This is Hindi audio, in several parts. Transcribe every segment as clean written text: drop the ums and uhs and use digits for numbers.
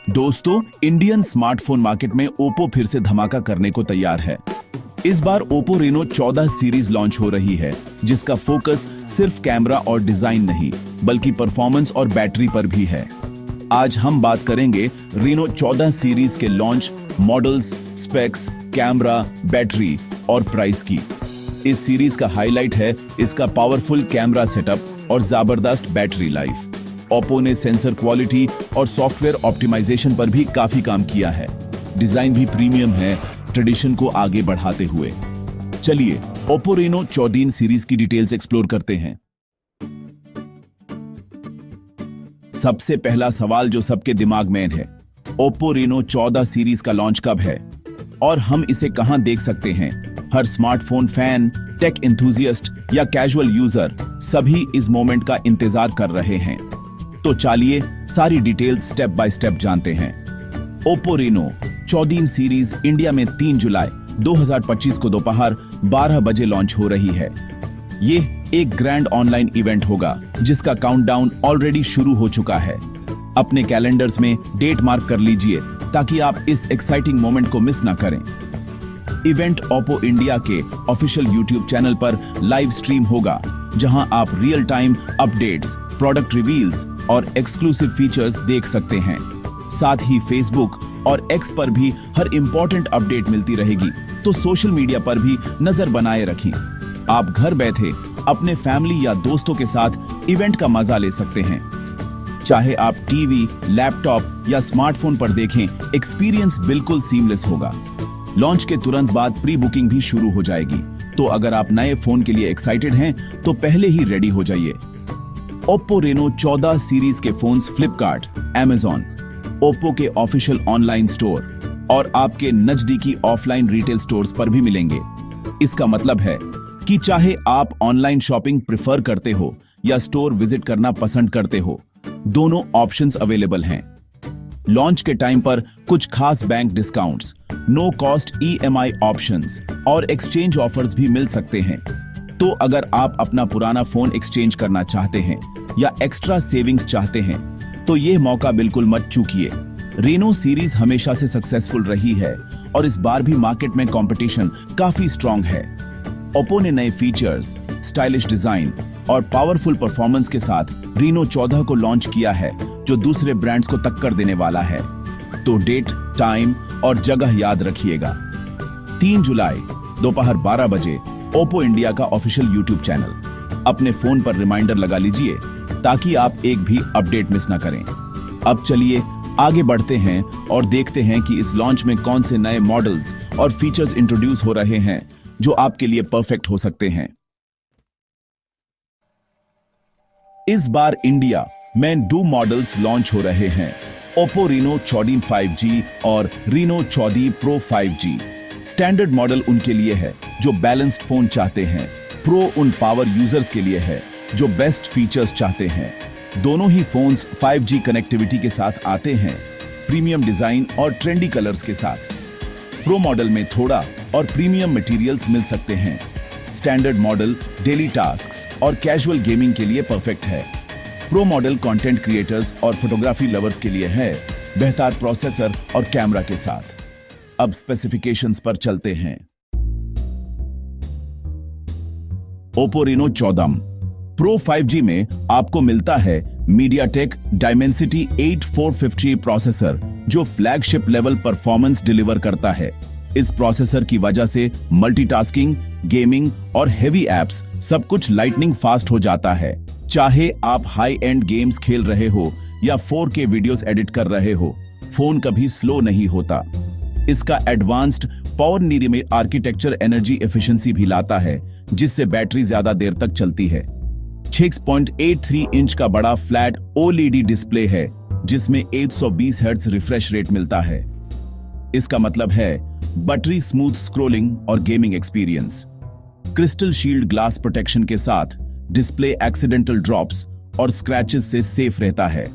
दोस्तों, इंडियन स्मार्टफोन मार्केट में ओप्पो फिर से धमाका करने को तैयार है। इस बार ओप्पो रेनो 14 सीरीज लॉन्च हो रही है, जिसका फोकस सिर्फ कैमरा और डिजाइन नहीं, बल्कि परफॉर्मेंस और बैटरी पर भी है। आज हम बात करेंगे रेनो 14 सीरीज के launch, models, specs, camera, battery और प्राइस की। इस सीरीज का हाईलाइट है इसका पावरफुल कैमरा सेटअप और जबरदस्त बैटरी लाइफ। ओप्पो ने सेंसर क्वालिटी और सॉफ्टवेयर ऑप्टिमाइजेशन पर भी काफी काम किया है। डिजाइन भी प्रीमियम है, ट्रेडिशन को आगे बढ़ाते हुए। चलिए ओप्पो रेनो 14 सीरीज की डिटेल्स एक्सप्लोर करते हैं। सबसे पहला सवाल जो सबके दिमाग में है, ओप्पो रेनो 14 सीरीज का लॉन्च कब है और हम इसे कहां देख सकते हैं? हर स्मार्टफोन फैन, टेक एंथुसियास्ट या कैजुअल यूजर सभी इस मोमेंट का इंतजार कर रहे हैं। तो चलिए सारी डिटेल्स स्टेप बाय स्टेप जानते हैं। ओप्पो रेनो 14 सीरीज इंडिया में 3 जुलाई 2025 को दोपहर 12 बजे लॉन्च हो रही है। ये एक ग्रैंड ऑनलाइन इवेंट होगा, जिसका काउंटडाउन ऑलरेडी शुरू हो चुका है। अपने कैलेंडर्स में डेट मार्क कर लीजिए ताकि आप इस एक्साइटिंग मोमेंट को मिस ना करें। इवेंट ओप्पो इंडिया के ऑफिशियल यूट्यूब चैनल पर लाइव स्ट्रीम होगा, जहां आप real time updates, product reveals और एक्सक्लूसिव फीचर्स देख सकते हैं। साथ ही फेसबुक और एक्स पर भी हर इंपॉर्टेंट अपडेट मिलती रहेगी, तो सोशल मीडिया पर भी नजर बनाए रखें। आप घर बैठे अपने फैमिली या दोस्तों के साथ इवेंट का मजा ले सकते हैं। चाहे आप टीवी, लैपटॉप या स्मार्टफोन पर देखें, एक्सपीरियंस बिल्कुल सीमलेस होगा। लॉन्च के तुरंत बाद प्री बुकिंग भी शुरू हो जाएगी, तो अगर आप नए फोन के लिए एक्साइटेड हैं तो पहले ही रेडी हो जाइए। ओप्पो रेनो 14 सीरीज के फोन्स फ्लिपकार्ट, अमेज़न, ओप्पो के ऑफिशियल ऑनलाइन स्टोर और आपके नजदीकी ऑफलाइन रिटेल स्टोर्स पर भी मिलेंगे। इसका मतलब है कि चाहे आप ऑनलाइन शॉपिंग प्रेफर करते हो या स्टोर विजिट करना पसंद करते हो, दोनों ऑप्शंस अवेलेबल हैं। लॉन्च के टाइम पर कुछ खास bank discounts, no cost EMI options और एक्सचेंज ऑफर्स भी मिल सकते हैं। तो अगर आप अपना पुराना फोन एक्सचेंज करना चाहते हैं या एक्स्ट्रा सेविंग्स चाहते हैं, तो यह मौका बिल्कुल मत चूकिए। रेनो सीरीज हमेशा से सक्सेसफुल रही है और इस बार भी मार्केट में कंपटीशन काफी स्ट्रांग है। ओप्पो ने नए फीचर्स, स्टाइलिश डिजाइन और पावरफुल परफॉर्मेंस के साथ रेनो 14 को लॉन्च किया है, जो दूसरे ब्रांड्स को टक्कर देने वाला है। तो डेट, टाइम और जगह याद रखिएगा। 3 जुलाई दोपहर 12 बजे ओप्पो इंडिया का ऑफिशियल यूट्यूब चैनल। अपने फोन पर रिमाइंडर लगा लीजिए ताकि आप एक भी अपडेट मिस ना करें। अब चलिए आगे बढ़ते हैं और देखते हैं कि इस लॉन्च में कौन से नए मॉडल्स और फीचर्स इंट्रोड्यूस हो रहे हैं जो आपके लिए परफेक्ट हो सकते हैं। इस बार इंडिया में 2 मॉडल्स लॉन्च हो रहे हैं, ओप्पो रेनो 14 5G और Reno 14 pro 5G। Standard model उनके लिए है जो बैलेंस्ड फोन चाहते हैं, प्रो उन पावर यूजर्स के लिए है जो बेस्ट फीचर्स चाहते हैं। दोनों ही फोन्स 5G कनेक्टिविटी के साथ आते हैं, प्रीमियम डिजाइन और ट्रेंडी कलर्स के साथ। प्रो मॉडल में थोड़ा और प्रीमियम मटेरियल्स मिल सकते हैं। स्टैंडर्ड मॉडल डेली टास्क्स और कैजुअल गेमिंग के लिए परफेक्ट है। प्रो मॉडल कंटेंट क्रिएटर्स और फोटोग्राफी लवर्स के लिए है, बेहतर प्रोसेसर और कैमरा के साथ। अब स्पेसिफिकेशंस पर चलते हैं। ओप्पो रेनो 14 प्रो 5G में आपको मिलता है मीडियाटेक डायमेंसिटी 8450 प्रोसेसर, जो फ्लैगशिप लेवल परफॉर्मेंस डिलीवर करता है। इस प्रोसेसर की वजह से मल्टीटास्किंग, गेमिंग और हेवी एप्स सब कुछ लाइटनिंग फास्ट हो जाता है। चाहे आप हाई एंड गेम्स खेल रहे हो या 4K वीडियोस एडिट कर रहे हो, फोन कभी स्लो नहीं होता। इसका एडवांस्ड पावर नीरी आर्किटेक्चर एनर्जी एफिशिएंसी भी लाता है, जिससे बैटरी ज्यादा देर तक चलती है। 6.83 इंच का बड़ा फ्लैट OLED डिस्प्ले है, जिसमें 120 हर्ट्ज रिफ्रेश रेट मिलता है। इसका मतलब है बटरी स्मूथ स्क्रोलिंग और gaming experience. Crystal shield glass protection के साथ डिस्प्ले एक्सीडेंटल ड्रॉप्स और स्क्रैचेस से सेफ रहता है।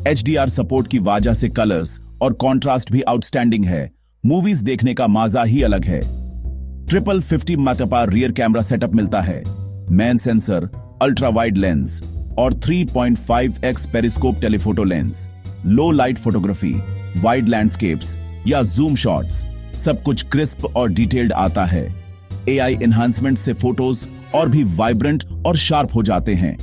HDR सपोर्ट की वजह से कलर्स और कॉन्ट्रास्ट भी आउटस्टैंडिंग है। मूवीज देखने का मजा ही अलग है। Triple 50 megapixel rear camera setup मिलता है, main sensor, ultra wide lens और 3.5x पेरिस्कोप टेलीफोटो लेंस। लो लाइट फोटोग्राफी, वाइड लैंडस्केप्स या जूम शॉट्स, सब कुछ क्रिस्प और डिटेल्ड आता है। एआई एनहांसमेंट से फोटोज और भी वाइब्रेंट और शार्प हो जाते हैं।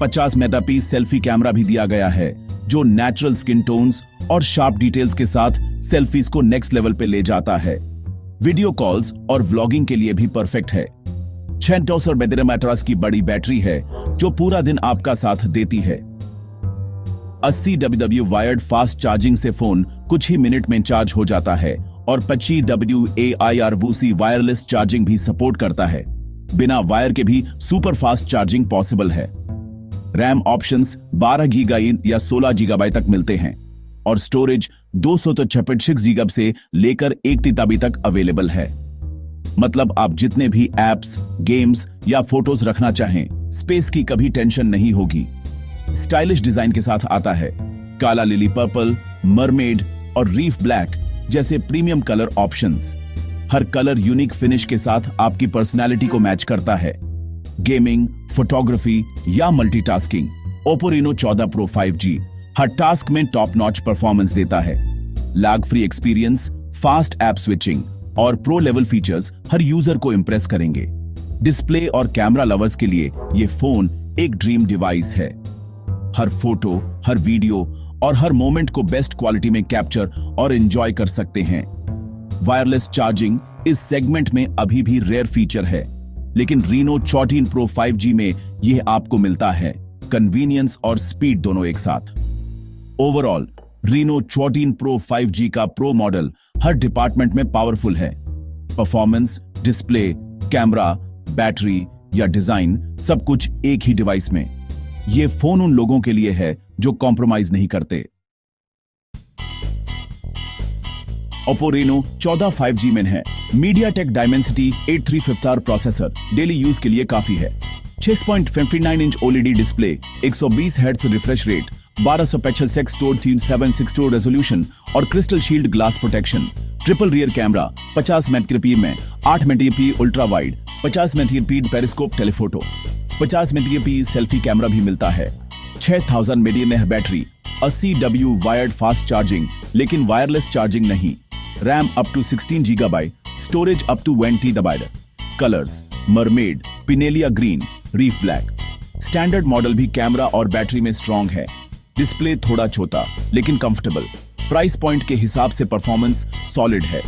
50 मेगापिक्सल सेल्फी कैमरा भी दिया गया है, जो नेचुरल स्किन टोन्स और शार्प डिटेल्स के साथ सेल्फीज को नेक्स्ट लेवल पे ले जाता है। वीडियो कॉल्स और व्लॉगिंग के लिए भी परफेक्ट है। 600 mAh की बड़ी बैटरी है, जो पूरा दिन आपका साथ देती है। 80 WW वायर्ड फास्ट चार्जिंग से फोन कुछ ही मिनट में चार्ज हो जाता है और 25 WAIR वायरलेस चार्जिंग भी सपोर्ट करता है। बिना वायर के भी सुपर फास्ट चार्जिंग पॉसिबल है। रैम ऑप्शंस 12 GB या 16 GB तक मिलते हैं और स्टोरेज 256 GB से लेकर 1 TB तक अवेलेबल है। मतलब आप जितने भी एप्स, गेम्स या फोटोज रखना चाहें, स्पेस की कभी टेंशन नहीं होगी। स्टाइलिश डिजाइन के साथ आता है। काला लिली पर्पल, मरमेड और रीफ ब्लैक जैसे प्रीमियम कलर ऑप्शंस। हर कलर यूनिक फिनिश के साथ आपकी पर्सनैलिटी को मैच करता है। गेमिंग, फोटोग्राफी या multitasking, Oppo Reno 14 Pro 5G हर टास्क में टॉप नॉच परफॉर्मेंस देता है। Lag free experience, fast app switching और प्रो लेवल फीचर्स हर यूजर को इंप्रेस करेंगे। डिस्प्ले और कैमरा लवर्स के लिए ये फोन एक ड्रीम डिवाइस है। हर फोटो, हर वीडियो और हर मोमेंट को बेस्ट क्वालिटी में कैप्चर और एंजॉय कर सकते हैं। वायरलेस चार्जिंग इस सेगमेंट में अभी भी रेयर फीचर है, लेकिन Reno 14 Pro 5G में यह आपको मिलता है, कन्वीनियंस और स्पीड दोनों एक साथ। ओवरऑल Reno 14 Pro 5G का प्रो मॉडल हर डिपार्टमेंट में पावरफुल है। परफॉर्मेंस, डिस्प्ले, कैमरा, बैटरी या डिजाइन, सब कुछ एक ही डिवाइस में। यह फोन उन लोगों के लिए है जो कॉम्प्रोमाइज नहीं करते। Oppo Reno 14 5G में है। MediaTek Dimensity 8350R processor daily use के लिए काफी है। 6.59 inch OLED display, 120 hertz refresh rate, 1265 x resolution और crystal shield glass protection. Triple rear camera 50 megapixel में, 8 megapixel ultra wide, 50 megapixel periscope telephoto, 50 megapixel selfie camera भी मिलता है। 6000 mAh battery, 80 W wired fast charging, लेकिन वायरलेस चार्जिंग नहीं। RAM up to 16 GB, storage up to 1 TB। Colours mermaid, pinellia green, reef black. Standard model भी कैमरा और बैटरी में स्ट्रॉन्ग है। डिस्प्ले थोड़ा छोटा लेकिन कंफर्टेबल। प्राइस पॉइंट के हिसाब से परफॉर्मेंस सॉलिड है।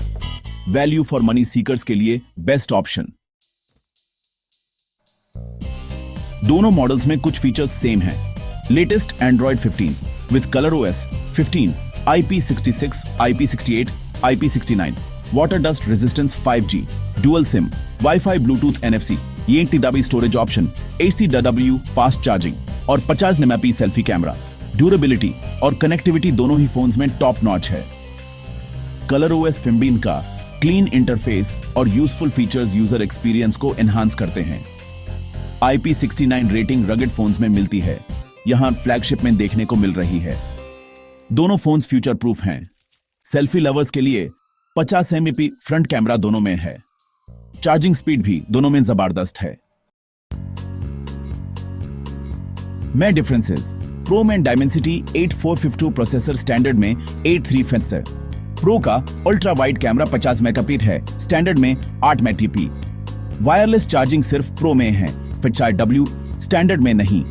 वैल्यू फॉर मनी सीकर्स के लिए बेस्ट ऑप्शन। दोनों मॉडल्स में कुछ फीचर्स सेम हैं। Latest Android 15 with ColorOS 15, IP66, IP68, IP69, water dust resistance 5G, dual SIM, wifi, Bluetooth, NFC, 1 TB storage option, ACW fast charging और 50 MP सेल्फी कैमरा। ड्यूरेबिलिटी और कनेक्टिविटी दोनों ही फोन्स में टॉप नॉच है। ColorOS 15 का क्लीन इंटरफेस और यूजफुल फीचर्स यूजर एक्सपीरियंस को एनहांस करते हैं। IP69 रेटिंग रगड फोन्स में मिलती है, यहां फ्लैगशिप में देखने को मिल रही है। दोनों फोन्स फ्यूचर प्रूफ हैं। सेल्फी लवर्स के लिए 50 MP फ्रंट कैमरा दोनों में है। चार्जिंग स्पीड भी दोनों में जबरदस्त है। में डिफरेंसेस, प्रो में डायमेंसिटी 8452 प्रोसेसर, स्टैंडर्ड में 8350 है। प्रो का अल्ट्रा वाइड कैमरा 50 मेगापिक्सल है, स्टैंडर्ड में 8 मेगापिक्सल। वायरलेस चार्जिंग सिर्फ प्रो में है, 5W, स्टैंडर्ड में नहीं।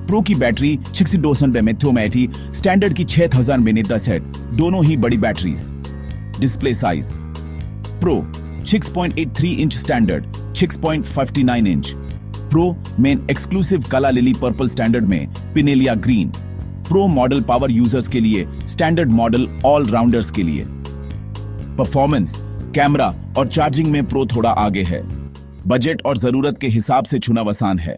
प्रो की बैटरी 6200 mAh, स्टैंडर्ड की 6000 mAh, दोनों ही बड़ी बैटरीज। डिस्प्ले साइज, प्रो 6.83 इंच, स्टैंडर्ड 6.59 इंच। प्रो में exclusive calla lily purple, standard में pinellia green. Pro model power users के लिए, स्टैंडर्ड मॉडल ऑल राउंडर्स के लिए। परफॉर्मेंस, कैमरा और चार्जिंग में प्रो थोड़ा आगे है। बजट और जरूरत के हिसाब से चुनाव आसान है।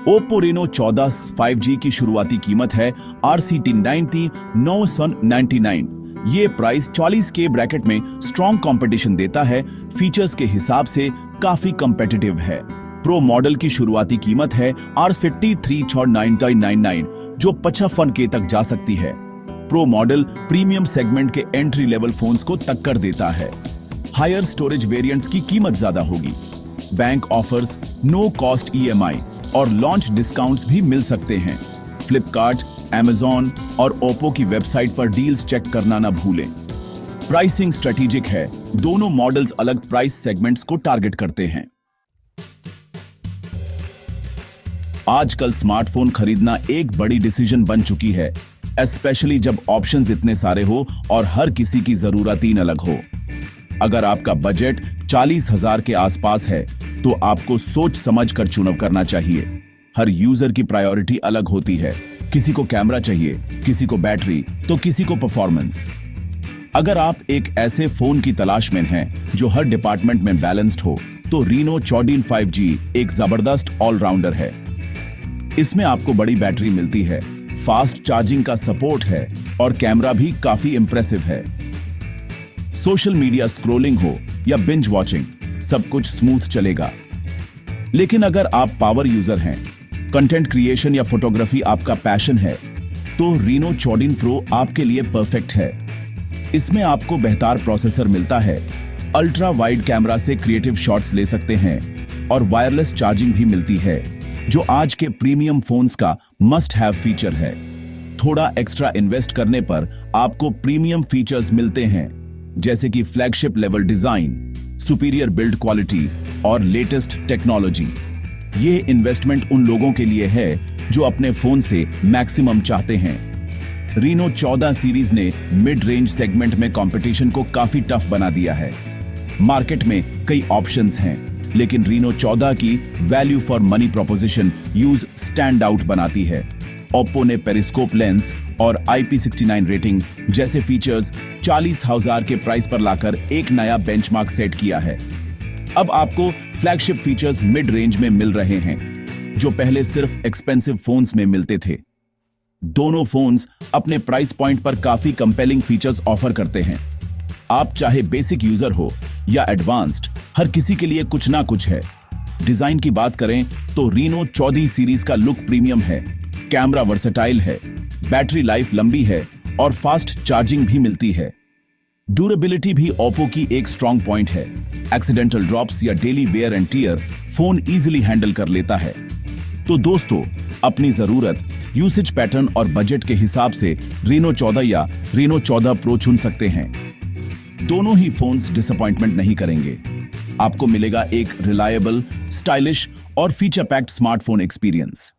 Oppo Reno 14 5G की शुरुआती कीमत है RCT 999। ये प्राइस 40K ब्रैकेट में स्ट्रॉन्ग कंपटीशन देता है। फीचर्स के हिसाब से काफी कंपेटिटिव है। प्रो मॉडल की शुरुआती कीमत है RCT 39999, जो 55K तक जा सकती है। प्रो मॉडल प्रीमियम सेगमेंट के एंट्री लेवल फोन्स को टक्कर देता है। हायर स्टोरेज वेरिएंट्स की कीमत ज्यादा होगी। Bank offers, no cost EMI और लॉन्च डिस्काउंट्स भी मिल सकते हैं। फ्लिपकार्ट, Amazon और ओप्पो की वेबसाइट पर डील्स चेक करना ना भूलें। प्राइसिंग स्ट्रेटेजिक है, दोनों मॉडल्स अलग प्राइस सेगमेंट्स को टारगेट करते हैं। आजकल स्मार्टफोन खरीदना एक बड़ी डिसीजन बन चुकी है, स्पेशली जब ऑप्शंस इतने सारे हो और हर किसी की जरूरत ही अलग हो। अगर आपका बजट 40,000 के आसपास है तो आपको सोच समझ कर चुनाव करना चाहिए। हर यूजर की प्रायोरिटी अलग होती है, किसी को कैमरा चाहिए, किसी को बैटरी तो किसी को परफॉर्मेंस। अगर आप एक ऐसे फोन की तलाश में हैं जो हर डिपार्टमेंट में बैलेंस्ड हो तो रीनो 14 5G एक जबरदस्त ऑलराउंडर है। इसमें आपको बड़ी बैटरी मिलती है, फास्ट चार्जिंग का सपोर्ट है और कैमरा भी काफी इंप्रेसिव है। सोशल मीडिया स्क्रॉलिंग हो या बिंज वॉचिंग, सब कुछ स्मूथ चलेगा। लेकिन अगर आप पावर यूजर हैं, कंटेंट क्रिएशन या फोटोग्राफी आपका पैशन है, तो रीनो 14 प्रो आपके लिए परफेक्ट है। इसमें आपको बेहतर प्रोसेसर मिलता है, अल्ट्रा वाइड कैमरा से क्रिएटिव शॉट्स ले सकते हैं और वायरलेस चार्जिंग भी मिलती है, जो आज के प्रीमियम फोन्स का मस्ट हैव फीचर है। थोड़ा एक्स्ट्रा इन्वेस्ट करने पर आपको प्रीमियम फीचर्स मिलते हैं, जैसे कि flagship level design, superior build quality और लेटेस्ट टेक्नोलॉजी। ये इन्वेस्टमेंट उन लोगों के लिए है जो अपने फोन से मैक्सिमम चाहते हैं। रीनो 14 सीरीज ने मिड रेंज सेगमेंट में कंपटीशन को काफी टफ बना दिया है। मार्केट में कई ऑप्शंस हैं, लेकिन रीनो 14 की value for money proposition use stand out बनाती है। ओप्पो ने पेरिस्कोप लेंस और IP69 रेटिंग जैसे फीचर्स 40,000 के प्राइस पर लाकर एक नया बेंचमार्क सेट किया है। अब आपको फ्लैगशिप फीचर्स मिड रेंज में मिल रहे हैं, जो पहले सिर्फ एक्सपेंसिव फोन्स में मिलते थे। दोनों फोन्स अपने प्राइस पॉइंट पर काफी कंपेलिंग फीचर्स ऑफर करते हैं। आप चाहे बेसिक यूजर हो या एडवांस्ड, हर किसी के लिए कुछ ना कुछ है। डिजाइन की बात करें तो रीनो 14 सीरीज का लुक प्रीमियम है, कैमरा वर्सेटाइल है, बैटरी लाइफ लंबी है और फास्ट चार्जिंग भी मिलती है। ड्यूरेबिलिटी भी ओप्पो की एक स्ट्रॉन्ग पॉइंट है। एक्सीडेंटल ड्रॉप्स या daily wear and tear phone easily handle कर लेता है। तो दोस्तों, अपनी जरूरत, यूसेज पैटर्न और बजट के हिसाब से रीनो 14 या रीनो 14 प्रो चुन सकते हैं। दोनों ही फोन्स डिसअपॉइंटमेंट नहीं करेंगे। आपको मिलेगा एक रिलायबल, स्टाइलिश और फीचर पैक्ड स्मार्टफोन एक्सपीरियंस।